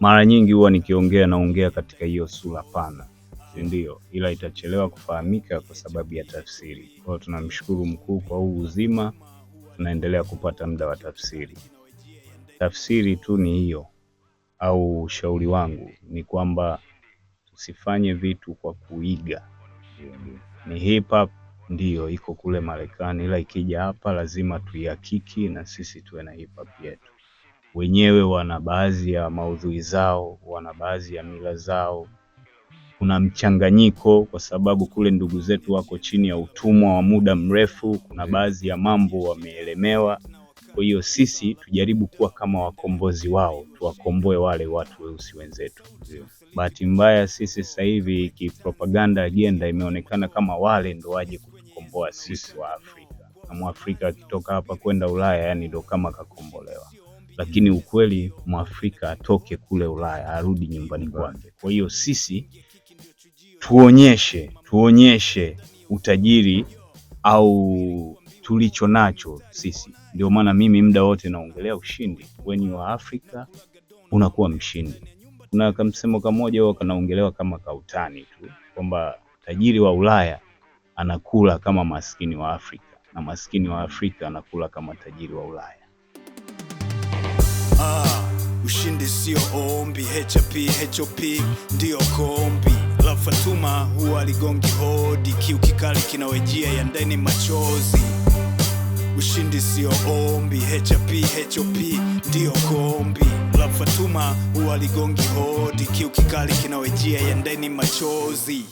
mara nyingi huwa naongea katika hiyo sura pana, ndio, ila itachelewa kufahamika kwa sababu ya tafsiri. Kwa hiyo tunamshukuru mkuu kwa huu uzima, tunaendelea kupata muda wa tafsiri. Tafsiri tu ni hiyo, au ushauri wangu ni kwamba tusifanye vitu kwa kuiga. Ni hip hop ndio iko kule Marekani, ila ikija hapa lazima tuihakiki na sisi tuwe na hip hop yetu. Wenyewe wana baadhi ya maudhui zao, wana baadhi ya mila zao. Kuna mchanganyiko kwa sababu kule ndugu zetu wako chini ya utumwa wa muda mrefu, kuna baadhi ya mambo wameelemewa. Kwa hiyo sisi tujaribu kuwa kama wakombozi wao, tuwakomboe wale watu weusi wenzetu. Bahati mbaya sisi sasa hivi kipropaganda agenda imeonekana kama wale ndo waje kutukomboa sisi wa Afrika. Na Mwafrika akitoka hapa kwenda Ulaya yani ndo kama kakombolewa. Lakini ukweli Mwafrika atoke kule Ulaya arudi nyumbani kwake. Kwa hiyo sisi tuonyeshe utajiri au tulicho nacho sisi. Ndio maana mimi muda wote naongelea ushindi. When you are Africa unakuwa mshindi. Kuna kamsemo kamoja huwa kanaongelewa kama kautani tu kwamba tajiri wa Ulaya anakula kama maskini wa Afrika na maskini wa Afrika anakula kama tajiri wa Ulaya. Ushindi sio ombi, HOP ndio kombi. La Fatuma huwa aligongi hodi, kiu kikali kinawejia ya ndani machozi. Ushindi sio ombi, HOP ndio kombi. La Fatuma huwa aligongi hodi, kiu kikali kinawejia ya ndani machozi.